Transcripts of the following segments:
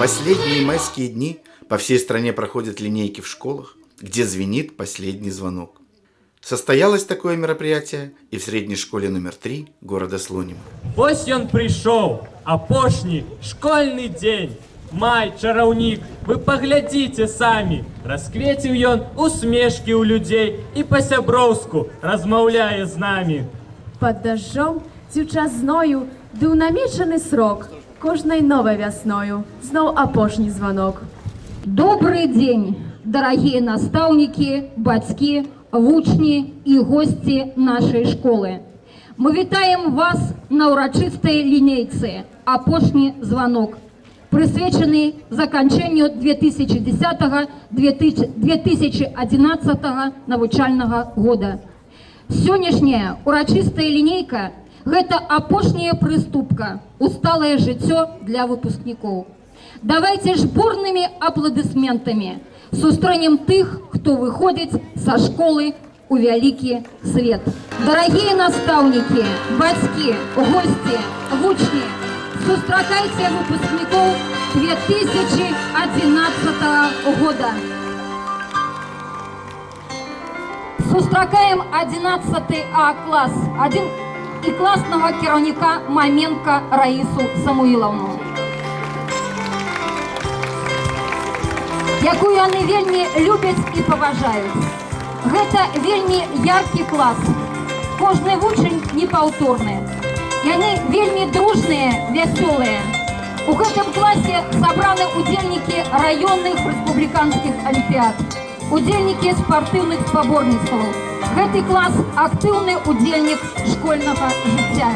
последние майские дни по всей стране проходят линейки в школах, где звенит последний звонок. Состоялось такое мероприятие и в средней школе номер 3 города Слонима. Вось ён пришел, апошний школьный день. Май, чараўнік, вы паглядзіце самі. Расквеціў ён усмешкі ў людзей і па-сяброўску размаўляе з намі. Пад дажджом ці ў час зною, ды ў намечаны срок, кожнай новай вясною зноў апошні звонок. Добрый день, дорогие наставники, бацькі, вучні і гості нашей школы. Мы вітаем вас на урачыстай лінейцы «Апошні звонок», присвячений закінченню 2010-2011 навчального года. Сённяшняя урачыстая лінейка – гэта апошняя прыступка у сталае жыццё для выпускнікоў. Давайте ж бурными аплодисментами сустрэнем тых, кто выходит со школы у вялікі свет. Дорогие наставники, бацькі, гости, вучні, сустракайте выпускников 2011 года. Сустракаем 11 А класс и классного кіраўніка Маменко Раису Самуиловну, якую яны вельмі любяць і паважаюць. Гэта вельмі яркі клас. Кожны вучань непаўторны. Яны вельмі дружныя, вясёлыя. У гэтым класе сабраны удзельнікі раённых рэспубліканскіх алімпіяд, удзельнікі спартыўных спаборніцтваў. Гэты клас актыўны удзельнік школьнага жыцця.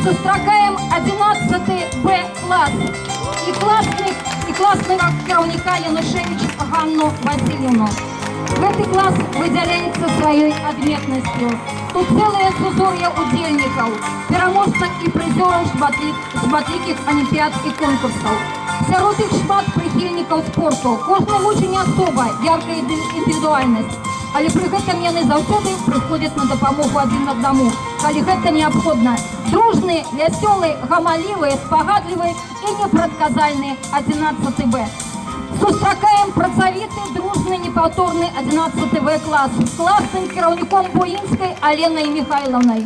Сустракаем 11 Б клас і класнага кіраўніка Янушевич Ганну Васильевну. Гэты клас выдзяляецца сваёй адметнасцю. Тут цэлае сузор'е удзельнікаў, пераможцаў і прызёраў шматлікіх алімпіяд і конкурсаў. Сярод іх шмат прыхільнікаў спорту. Кожны вучань асоба, яркая індывідуальнасць. Але пры гэтым яны заўсёды прыходзяць на дапамогу адзін аднаму, калі гэта неабходна. Дружны, вясёлы, гамалівы, спагадлівы і непрадказальны 11 Б. Сустракаем працавіты, дружны, непаўторны 11 В клас з класным кіраўніком Буінскай Аленай Михайловнай,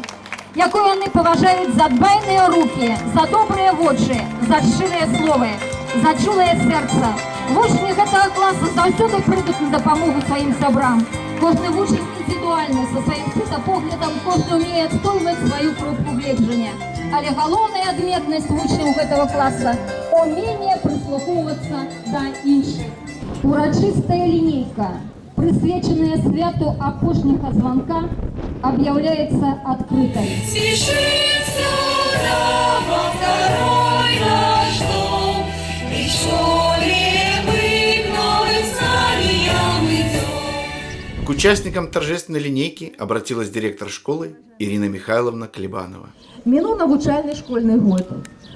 якую яны паважаюць за дбайныя рукі, за добрыя вочы, за шчырыя словы, за чулае сэрца. Вучні гэтага класа заўсёды прыйдуць на дапамогу сваім сябрам. Кожны вучань індывідуальны, са сваім светапоглядам, кожны умее адстойваць сваю кропку гледжання. Але галоўная адметнасць вучняў гэтага класа – умение прислуховываться до іншых. Урачыстая линейка, присвяченная святу апошняга звонка, объявляется открытой. Сишится во второй наш дом, и что ли мы вновь знаниям идем. К участникам торжественной линейки обратилась директор школы Ирина Михайловна Клебанова. Мінуў навучальны школьны год.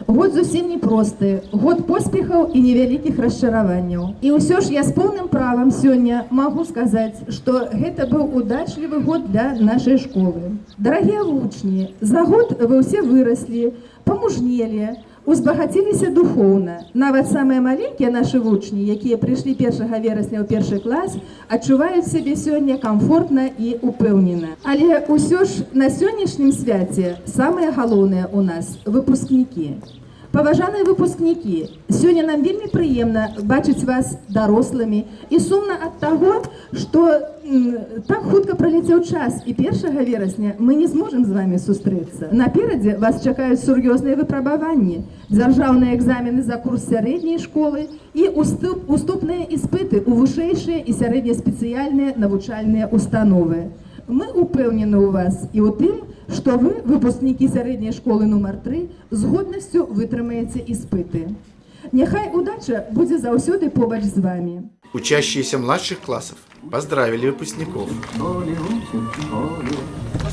Год зусім непросты, год поспехаў і невялікіх расчараванняў. І ўсё ж я з поўным правам сёння магу сказаць, што гэта быў удачлівы год для нашай школы. Дарагія вучні, за год вы ўсе выраслі, памужнелі, узбагаціліся духоўна. Нават самыя маленькія нашы вучні, якія прыйшлі 1 верасня ў першы клас, адчуваюць сябе сёння камфортна і упэўнена. Але ўсё ж на сённяшнім свяце самае галоўнае ў нас выпускнікі. Паважаныя выпускнікі, сёння нам вельмі прыемна бачыць вас дарослымі і сумна ад таго, што так хутка праляцеў час і 1 верасня мы не зможам з вами сустрэцца. Наперадзе вас чакаюць сур'ёзныя выпрабаванні, дзяржаўныя экзамены за курс сярэдняй школы і уступныя іспыты ў вышэйшыя і сярэднеспецыяльныя навучальныя установы. Мы упэўнены ў вас і ў тым, што вы, выпускнікі сярэдняй школы нумар 3, з годнасцю вытрымаеце іспыты. Няхай удача будзе заўсёды побач з вами. Учащиеся младших классов поздравили выпускников.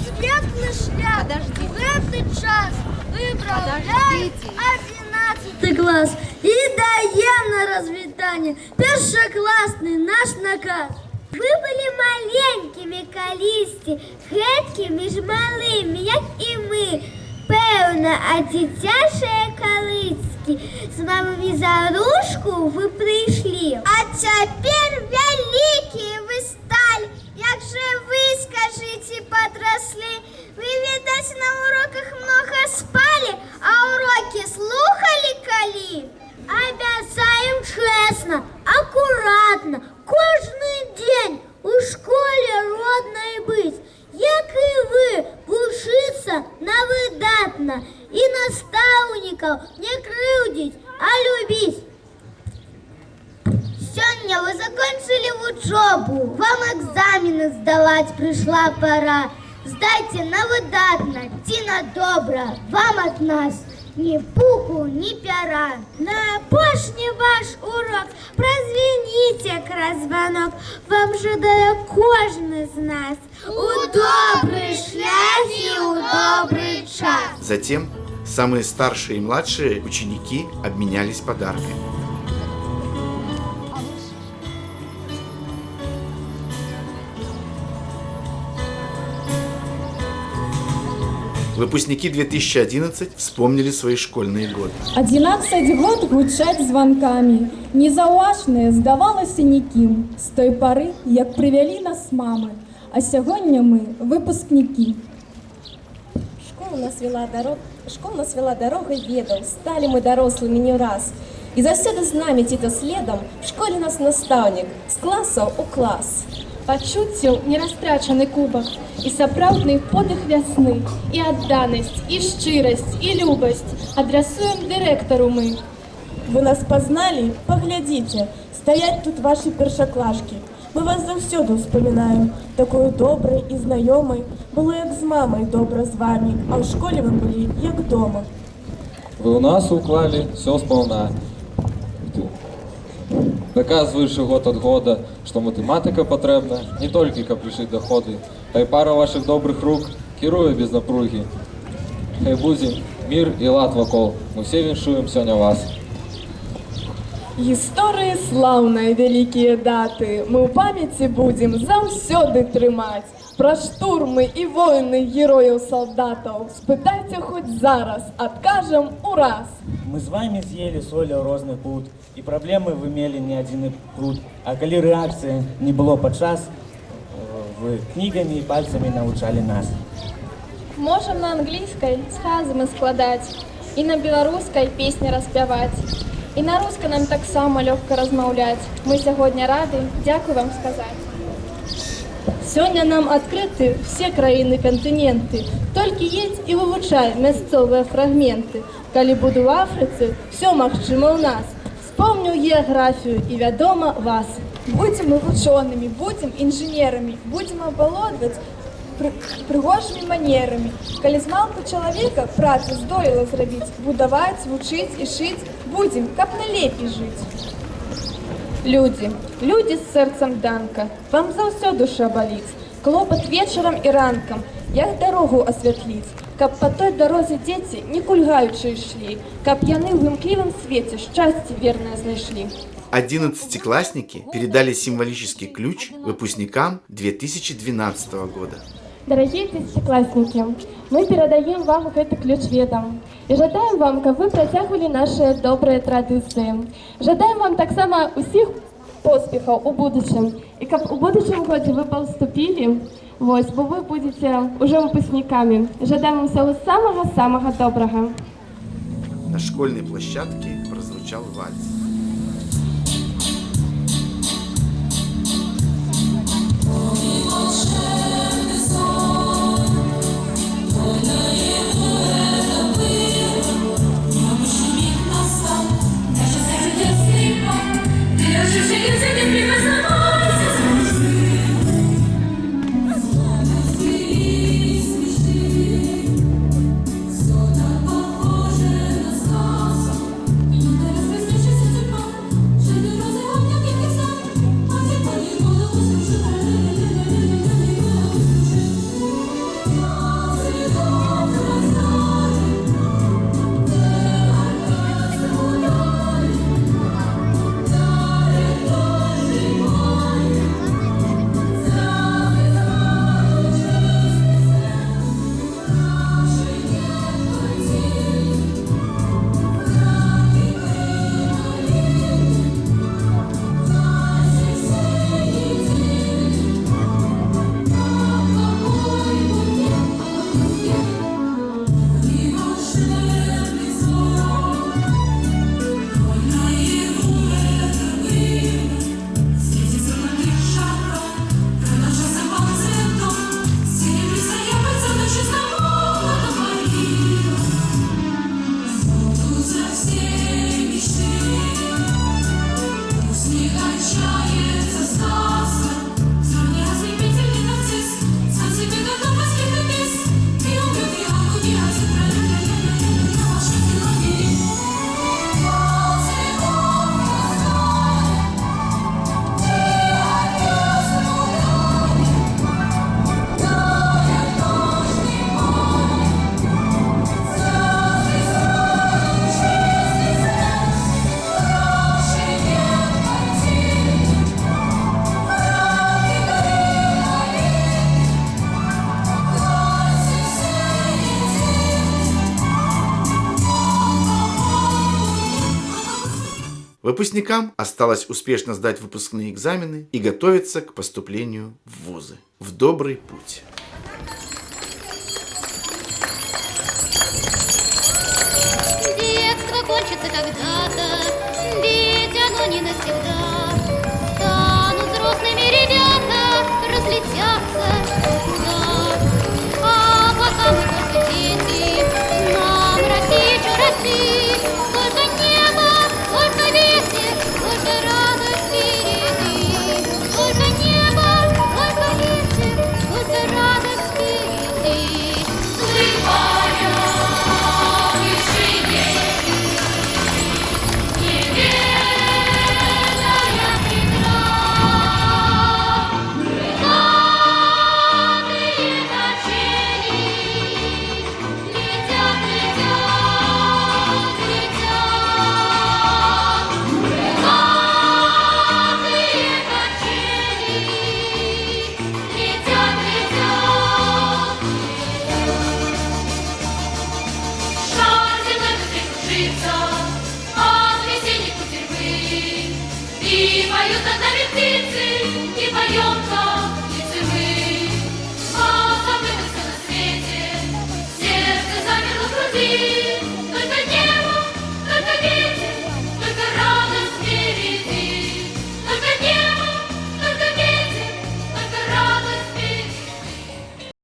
Светлый шлях, в этот час выбрал 11 класс и даем на развитание першоклассный наш наказ. Вы были маленькими, калісті, гэткімі ж малымі, як і мы. Певно, а дитячие калыцки с мамами за ручку вы пришли. А теперь великие вы стали. Як же вы, скажите, подросли? Вы, видать, на уроках много спали, а уроки слухали коли? Обязаем честно, аккуратно, каждый день у школе родной быть. Як и вы, вчиться на выдатно и наставников не крыудить, а любить. Сегодня вы закончили учебу, вам экзамены сдавать пришла пора. Сдайте на выдатно, ти на добро, вам от нас ни пуху, ни пера. На опошний ваш урок прозвените звонок, вам жадає кожен з нас у добрий шлях и у добрый час. Затем самые старшие и младшие ученики обменялись подарками. Выпускники 2011 вспомнили свои школьные годы. 11 год гучать звонками, незаўважныя здавалася нікім. З той пары, як прывялі нас мамы, а сягоння мы выпускнікі. Школа нас вела дорогой ведаў, стали мы дорослыми не раз. И заўсёды з намі ці то следам, в школе нас настаўнік, з класаў у клас. Пачуццяў нерастрачаны кубак, і сапраўдны подых вясны, і адданасць, і шчырасць, і любасць адрасуем дырэктару мы. Вы нас познали? Поглядите, стоять тут ваши першаклашки. Мы вас заўсёды успоминаем, такой доброй и знакомой. Было як з мамой добра з вами, а в школе вы были як дома. Вы у нас уклали все сполна. Доказываешь год от года, что математика потребна не только каб лишить доходы, а и пара ваших добрых рук кіруе без напруги. Хай будзе мир и лад вакол, мы все віншуем сёння вас. Гісторыі слаўныя, вялікія даты, мы ў памяці будзем заўсёды трымаць. Пра штурмы і войны герояў-салдатаў спытайце хоць зараз, адкажам ураз. Мы з вами з'елі солі ў розны пут, і праблемы вы мелі не адзіны пруд. А калі рэакцыі не было падчас, вы кнігамі і пальцамі навучалі нас. Можам на англійскай сказы мы складаць, і на беларускай песні распяваць. І на рускай нам таксама лёгка размаўляць. Мы сягоння рады, дзякуй вам сказаць. Сёння нам адкрыты все краіны кантыненты. Толькі едзь і вывучай мясцовыя фрагменты. Калі буду ў Афрыцы, всё магчыма ў нас. Вспомню геаграфію і, вядома, вас. Будзем мы вучонымі, будзем інжынерамі, будзем абалодваць прыгожымі манерамі. Калі з малку чалавека працу здолела зрабіць, будаваць, вучыць і шыць, будзем, каб налепей жыць. Людзі з сэрцам данка, вам заўсё душа баліць. Клопат вечарам і ранкам, як дарогу асвятліць, каб па той дарозе дзеці не кульгаючы ішлі, каб яны ў імклівым свеце шчасце вернае знайшлі. 11-классники передали символический ключ выпускникам 2012 года. Дорогие десятиклассники, мы передаем вам этот ключ ведом и жадаем вам, каб вы працягвалі наши добрые традыцыі. Жадаем вам таксама усіх поспехаў у будучым, і каб у будучым годзе вы паступілі, бо вы будете уже выпускниками. Жадаем вам всего самого-самого доброго. На школьной площадке прозвучал вальс. Just Выпускникам осталось успешно сдать выпускные экзамены и готовиться к поступлению в вузы. В добрый путь! Детство кончится когда-то, ведь оно не навсегда. Станут взрослыми ребята, разлетятся, да. А пока мы только дети, нам расти еще расти. Только небо, только ветер, только радость впереди. Только небо, только ветер, только радость впереди. Слыхая вышине, неведомая преград, крылатые качели летят, летят, летят. Крылатые качели летят, летят. Шар земной быстрей кружится,